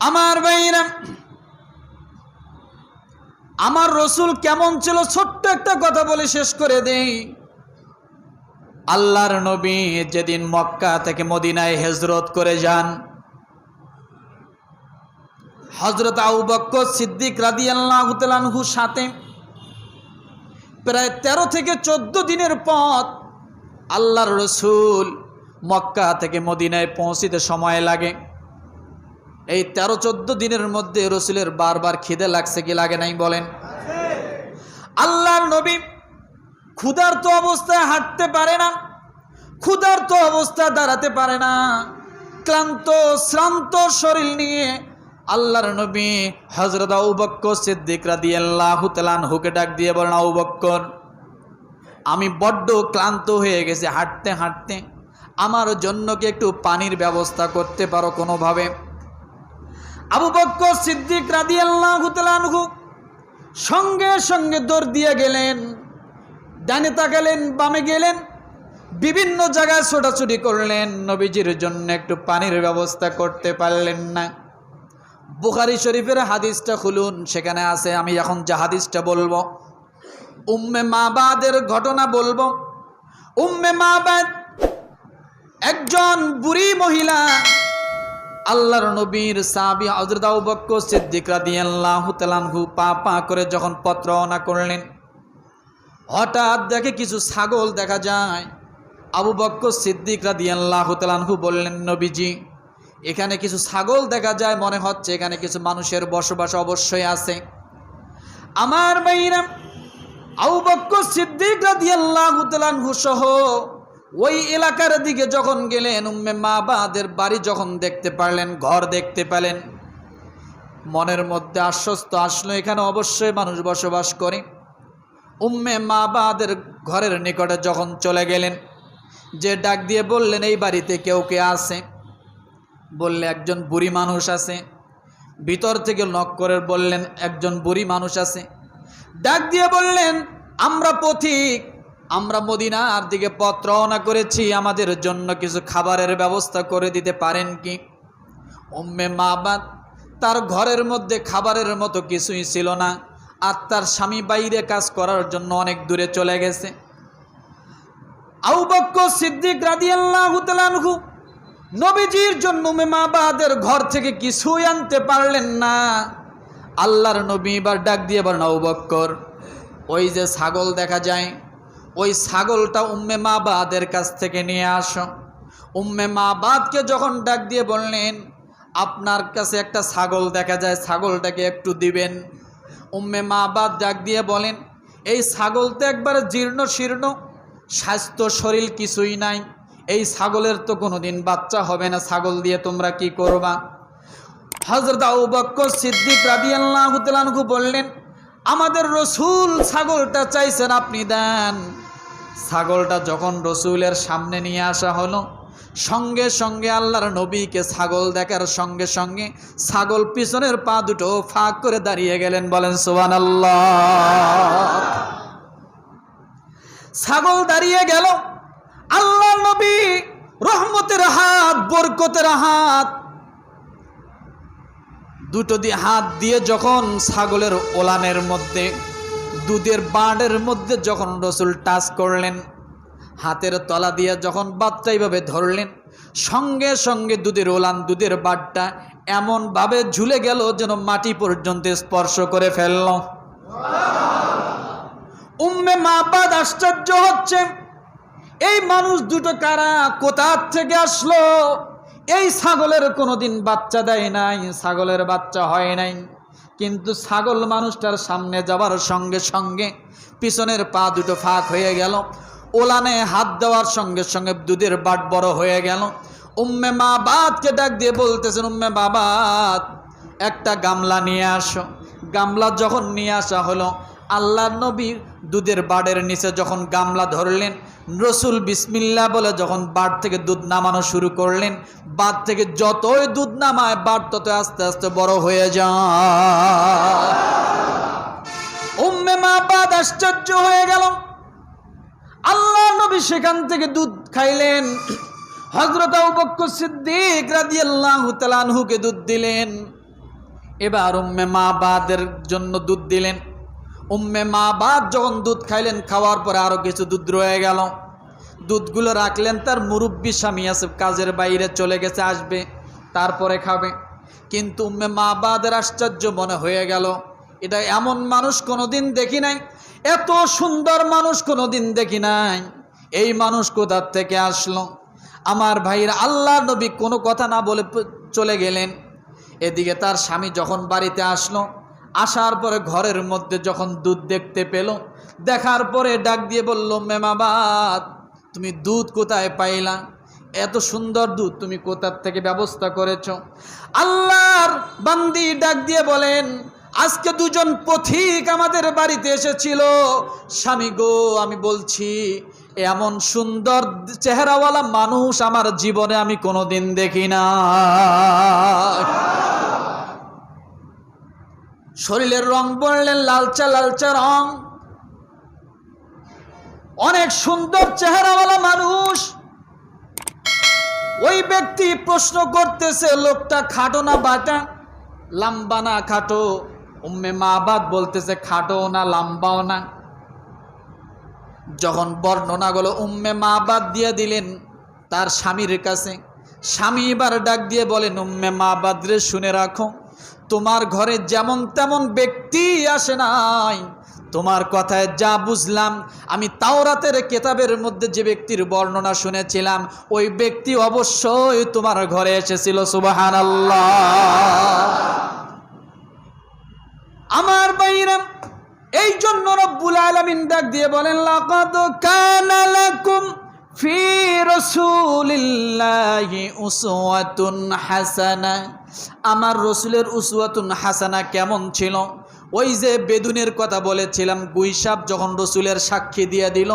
আমার ভাইরা, আমার রসুল কেমন ছিল ছোট্ট একটা কথা বলে শেষ করে দেই। আল্লাহর নবী যেদিন মক্কা থেকে মদিনায় হিজরত করে যান, হযরত আবু বকর সিদ্দিক রাদিয়াল্লাহু তাআলা আনহুর সাথে প্রায় 13 থেকে 14 দিনের পথ আল্লাহর রসুল মক্কা থেকে মদিনায় পৌঁছিতে সময় লাগে। এই 13-14 দিনের মধ্যে রসুলের বারবার খিদে লাগছে কি লাগে নাই বলেন? আল্লাহর নবী ক্ষুধার্ত অবস্থায় হাঁটতে পারে না, ক্ষুধার্ত অবস্থায় দাঁড়াতে পারে না, ক্লান্ত শ্রান্ত শরীর নিয়ে আল্লাহর নবী হযরত আবু বকর সিদ্দিক রাদিয়াল্লাহু তাআলা আনহুকে ডাক দিয়ে বলেন, আবু বকর, আমি বড্ড ক্লান্ত হয়ে গেছি হাঁটতে হাঁটতে, আমার জন্য কি একটু পানির ব্যবস্থা করতে পারো কোনোভাবে? আবু বকর সিদ্দিক রাদিয়াল্লাহু তাআলা আনহু সঙ্গে সঙ্গে দৌড় দিয়ে গেলেন, ডানে তাকালেন, বামে গেলেন, বিভিন্ন জায়গায় ছোটাছুটি করলেন, নবীজির জন্য একটু পানির ব্যবস্থা করতে পারলেন না। বুখারী শরীফের হাদিসটা খুলুন, সেখানে আছে। আমি এখন যে হাদিসটা বলবো, উম্মে মাবাদের ঘটনা বলবো। উম্মে মাবাদ একজন বুড়ি মহিলা, আল্লাহর নবীর সাহাবী হযরত আবু বকর সিদ্দিক রাদিয়াল্লাহু তাআলা আনহু পা পা করে যখন পথ রওনা করলেন, হঠাৎ দেখে কিছু ছাগল দেখা যায়। আবু বকর সিদ্দিক রাদিয়াল্লাহু তাআলা আনহু বললেন, নবীজি, এখানে কিছু ছাগল দেখা যায়, মনে হচ্ছে এখানে কিছু মানুষের বসবাস অবশ্যই আছে। আমার ভাইরা, আবু বকর সিদ্দিক রাদিয়াল্লাহু তাআলা আনহু সহ ওই এলাকার দিকে যখন গেলেন, উম্মে মাবাদের বাড়ি যখন দেখতে পারলেন, ঘর দেখতে পেলেন, মনের মধ্যে আশ্বস্ত আসলো এখানে অবশ্যই মানুষ বসবাস করে। উম্মে মাবাদের ঘরের নিকটে যখন চলে গেলেন, যে ডাক দিয়ে বললেন, এই বাড়িতে কেউ কে আছে? বললে, একজন বুড়ি মানুষ আছে। ভিতর থেকে নক করে বললেন, একজন বুড়ি মানুষ আছে। ডাক দিয়ে বললেন, আমরা পথিক, আমরা মদিনার দিকে পথ রওনা করেছি, আমাদের জন্য কিছু খাবারের ব্যবস্থা করে দিতে পারেন কি? উম্মে মাবাদ তার ঘরের মধ্যে খাবারের মতো কিছুই ছিল না, আর তার স্বামী বাইরে কাজ করার জন্য অনেক দূরে চলে গেছে। আবু বকর সিদ্দিক রাদিয়াল্লাহু তাআলা আনহু নবীজির জন্য উম্মে মাবাদের ঘর থেকে কিছুই আনতে পারলেন না। আল্লাহর নবী এবার ডাক দিয়ে বলেন, আবু বকর, ওই যে ছাগল দেখা যায়, ওই ছাগলটা উম্মে মাবাদের কাছ থেকে নিয়ে আসো। উম্মে মাবাদকে যখন ডাক দিয়ে বললেন, আপনার কাছে একটা ছাগল দেখা যায়, ছাগলটাকে একটু দিবেন। উম্মে মাবাদ ডাক দিয়ে বলেন, এই ছাগল তো একবারে জীর্ণ শীর্ণ, স্বাস্থ্য শরীর কিছুই নাই, এই ছাগলের তো কোনোদিন বাচ্চা হবে না, ছাগল দিয়ে তোমরা কি করবা? হযরত আবু বকর সিদ্দিক রাদিয়াল্লাহু তাআলা আনহু বললেন, আমাদের রসুল ছাগলটা চাইছেন, আপনি দেন। ছাগলটা যখন রসুলের সামনে নিয়ে আসা হলো, সঙ্গে সঙ্গে আল্লাহর নবীকে ছাগল দেখার সঙ্গে সঙ্গে ছাগল পিছনের পা দুটো ফাঁক করে দাঁড়িয়ে গেলেন। বলেন সুবহানাল্লাহ। ছাগল দাঁড়িয়ে গেল, আল্লাহর নবী রহমতের হাত, বরকতের হাত দুটো দিয়ে হাত দিয়ে যখন ছাগলের ওলানের মধ্যে, দুধের বাঁটের মধ্যে যখন রসুল টাচ করলেন, হাতের তলা দিয়ে যখন বাতটা এইভাবে ধরলেন, সঙ্গে সঙ্গে দুধের ওলান, দুধের বাঁটটা এমনভাবে ঝুলে গেল যেন মাটি পর্যন্ত স্পর্শ করে ফেলল। উম্মে মাবাদ আশ্চর্য হচ্ছে, এই মানুষ দুটো কারা, কোথা থেকে আসলো? এই ছাগলের কোনোদিন বাচ্চা দেয় নাই, ছাগলের বাচ্চা হয় নাই, কিন্তু ছাগল মানুষটার সামনে যাবার সঙ্গে সঙ্গে পিছনের পা দুটো ফাঁক হয়ে গেল, ওলানে হাত দেওয়ার সঙ্গে সঙ্গে দুধের বাট বড় হয়ে গেল। উম্মে মাবাদকে ডাক দিয়ে বলতেছেন, উম্মে মাবাদ, একটা গামলা নিয়ে আসো। গামলা যখন নিয়ে আসা হলো, আল্লাহর নবী দুধের বাড়ের নিচে যখন গামলা ধরলেন, রসুল বিসমিল্লাহ বলে যখন বাট থেকে দুধ নামানো শুরু করলেন, বাট থেকে যতই দুধ নামায় বাট তত আস্তে আস্তে বড় হয়ে যায়। উম্মে মাবাদ আশ্চর্য হয়ে গেল। আল্লাহর নবী সেখান থেকে দুধ খাইলেন, হযরত আবু বকর সিদ্দিক রাদিয়াল্লাহু তাআলা আনহুকে দুধ দিলেন। এবার উম্মে মাবাদের জন্য দুধ দিলেন। উম্মে মাবাদ যখন দুধ খাইলেন, খাওয়ার পরে আরো কিছু দুধ রয়ে গেল। দুধগুলো রাখলেন, তার মুরব্বী স্বামী আছে, কাজের বাইরে চলে গেছে, আসবে তারপরে খাবে। কিন্তু উম্মে মাবাদের আশ্চর্য মনে হয়ে গেল, এটা এমন মানুষ কোনোদিন দেখি নাই, এত সুন্দর মানুষ কোনোদিন দেখি নাই, এই মানুষ কোথা থেকে আসলো। আমার ভাইরা, আল্লাহর নবী কোনো কথা না বলে চলে গেলেন। এদিকে তার স্বামী যখন বাড়িতে আসলো, আসার পরে ঘরের মধ্যে যখন দুধ দেখতে পেল, দেখার পরে ডাক দিয়ে বলল, মেমাবাদ, তুমি দুধ কোথায় পাইলা? এত সুন্দর দুধ তুমি কোথার থেকে ব্যবস্থা করেছ? আল্লাহর বান্দি ডাক দিয়ে বলেন, আজকে দুজন পথিক আমাদের বাড়িতে এসেছিল। স্বামী গো, আমি বলছি এমন সুন্দর চেহারাওয়ালা মানুষ আমার জীবনে আমি কোনোদিন দেখি না। শরীরের রং বললেন লালচা লালচা রং, অনেক সুন্দর চেহারাওয়ালা মানুষ। ওই ব্যক্তি প্রশ্ন করতেছে, লোকটা খাটো না বাটা, লম্বা না খাটো? উম্মে মাবাদ বলতেছে খাটো না লম্বাও না। যখন বর্ণনাগুলো উম্মে মাবাদ দিয়ে দিলেন তার স্বামীর কাছে, স্বামী এবার ডাক দিয়ে বলেন, উম্মে মাবাদ রে, শুনে রাখো, তোমার ঘরে যেমন তেমন ব্যক্তি আসে নাই, তোমার কথায় যা বুঝলাম, আমি তাওরাতের কিতাবের মধ্যে যে ব্যক্তির বর্ণনা শুনেছিলাম, ওই ব্যক্তি অবশ্যই তোমার ঘরে এসেছিল। সুবহানাল্লাহ। আমার বাইরা, এই জন্য রব্বুল আলামিন ডাক দিয়ে বলেন, লাকাদ কানা লাকুম ফি রাসূলিল্লাহি উসওয়াতুন হাসানা। আমার রসুলের উসওয়াতুন হাসানা কেমন ছিল? ওই যে বেদুনের কথা বলেছিলাম, গুইসাপ যখন রসুলের সাক্ষী দিয়ে দিল,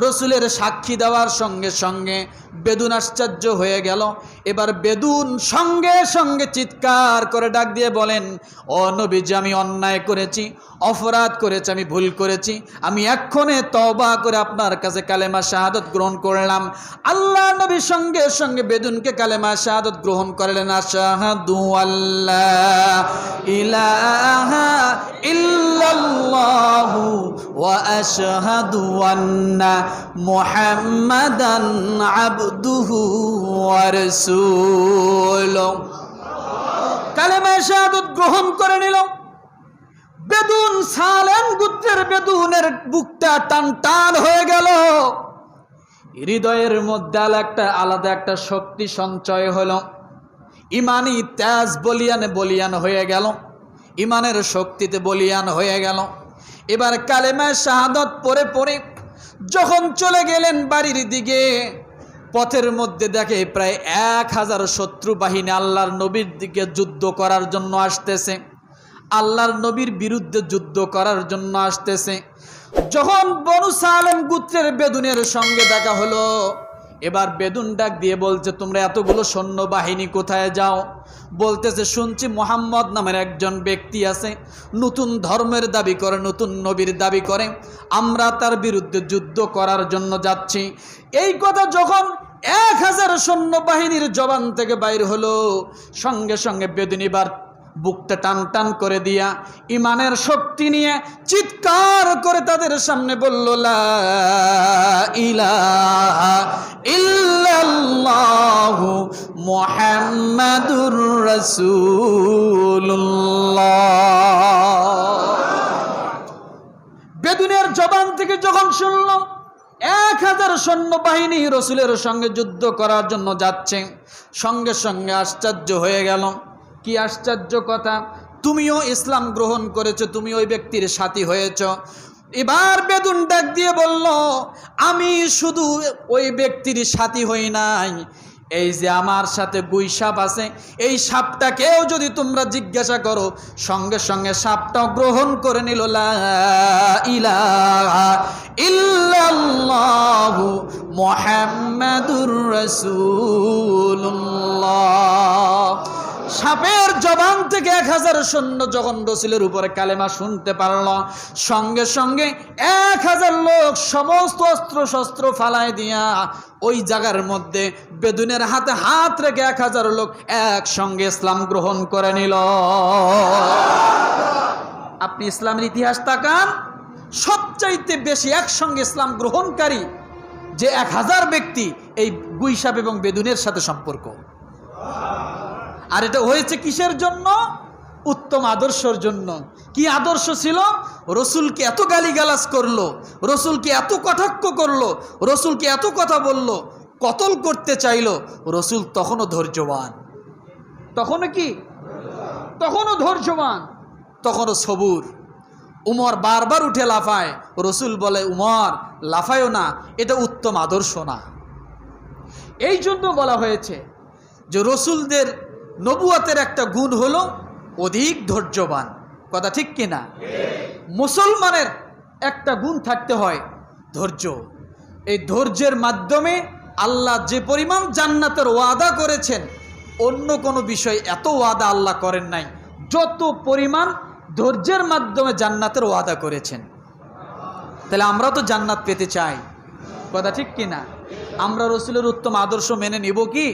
রসুলের সাক্ষী দেওয়ার সঙ্গে সঙ্গে বেদুন আশ্চর্য হয়ে গেল। এবার বেদুন সঙ্গে সঙ্গে চিৎকার করে ডাক দিয়ে বলেন, ও নবীজি, আমি অন্যায় করেছি, অপরাধ করেছি, আমি ভুল করেছি, আমি এক্ষণে তওবা করে আপনার কাছে কালেমা শাহাদাত গ্রহণ করলাম। আল্লাহ নবী সঙ্গে সঙ্গে বেদুনকে কালেমা শাহাদাত গ্রহণ করলেন। আশহাদু আল্লাহ ইলাহা ইল্লাল্লাহু ওয়া আশহাদু আন্না মুহাম্মাদান আবদুহু ওয়া রাসূলুহু। কালেমা শাহাদাত গ্রহণ করে নিল। বেদুন, সালেম গোত্রের বেদুনের বুকটা টান টান হয়ে গেল, হৃদয়ের মধ্যে আলাদা একটা শক্তি সঞ্চয় হলো, ইমানি তেজ বলিয়ানে বলিয়ান হয়ে গেল, ইমানের শক্তিতে বলিয়ান হয়ে গেল। এবার কালেমা শাহাদাত পড়ে পড়ে যখন চলে গেলেন বাড়ির দিকে, পথের মধ্যে দেখে প্রায় 1000 শত্রু বাহিনী আল্লাহর নবীর দিকে যুদ্ধ করার জন্য আসতেছে, আল্লাহর নবীর বিরুদ্ধে যুদ্ধ করার জন্য আসতেছে। যখন বনু সালেম গোত্রের বেদুনের সঙ্গে দেখা হলো, এবার বেদুন ডাক দিয়ে বলছে, তোমরা এতগুলো সৈন্য বাহিনী কোথায় যাও? বলতেছে, শুনছি মুহাম্মদ নামের একজন ব্যক্তি আছে, নতুন ধর্মের দাবি করে, নতুন নবীর দাবি করে, আমরা তার বিরুদ্ধে যুদ্ধ করার জন্য যাচ্ছি। এই কথা যখন 1000 সৈন্য বাহিনীর জবান থেকে বাইর হলো, সঙ্গে সঙ্গে বেদুন এবার বুকটা টান টান করে দিয়া ইমানের শক্তি নিয়ে চিৎকার করে তাদের সামনে বলল, লা ইলাহা ইল্লাল্লাহু মুহাম্মাদুর রাসূলুল্লাহ। বেদুনের জবান থেকে যখন শুনল 1000 সৈন্য বাহিনী রসুলের সঙ্গে যুদ্ধ করার জন্য যাচ্ছে, সঙ্গে সঙ্গে আশ্চর্য হয়ে গেল। কি আশ্চর্য কথা, তুমিও ইসলাম গ্রহণ করেছো, তুমি ওই ব্যক্তির সাথী হয়েছ। এবার বেদুন ডাক দিয়ে বলল, আমি শুধু ওই ব্যক্তির সাথী হই নাই, এই যে আমার সাথে গুই সাপ আছে, এই সাপটাকেও যদি তোমরা জিজ্ঞাসা করো, সঙ্গে সঙ্গে সাপটাও গ্রহণ করে নিল, লা ইলাহা ইল্লাল্লাহু মুহাম্মাদুর রাসূলুল্লাহ। সাপের জবান জবান থেকে 1000 সৈন্য যখন রসুলের উপরে কালেমা শুনতে পারল, সঙ্গে সঙ্গে 1000 লোক সমস্ত অস্ত্র শস্ত্র ফালায় দিয়া ওই জায়গার মধ্যে বেদুনের হাতে হাত রেখে 1000 লোক একসঙ্গে ইসলাম গ্রহণ করে নিল। আপনি ইসলামের ইতিহাস তাকান, সবচাইতে বেশি একসঙ্গে ইসলাম গ্রহণকারী যে 1000 ব্যক্তি, এই গুইসাপ এবং বেদুনের সাথে সম্পর্ক। আর এটা হয়েছে কিসের জন্য? উত্তম আদর্শের জন্য। কি আদর্শ ছিল? রসুলকে এত গালিগালাজ করলো, রসুলকে এত কটাক্ষ করলো, রসুলকে এত কথা বলল, কতল করতে চাইল, রসুল তখনও ধৈর্যবান। তখনও কি? তখনও ধৈর্যবান, তখনও সবুর। উমর বারবার উঠে লাফায়, রসুল বলে উমর লাফায়ও না, এটা উত্তম আদর্শ না। এই জন্য বলা হয়েছে যে রসুলদের নবুয়তের একটা গুণ হলো অধিক ধৈর্যবান। কথা ঠিক কিনা? মুসলমানের একটা গুণ থাকতে হয় ধৈর্য। এই ধৈর্যের মাধ্যমে আল্লাহ যে পরিমাণ জান্নাতের ওয়াদা করেছেন, অন্য কোনো বিষয় এত ওয়াদা আল্লাহ করেন নাই যত পরিমাণ ধৈর্যের মাধ্যমে জান্নাতের ওয়াদা করেছেন। তাহলে আমরা তো জান্নাত পেতে চাই। কথা ঠিক কিনা? আমরা রসুলের উত্তম আদর্শ মেনে নিব কি?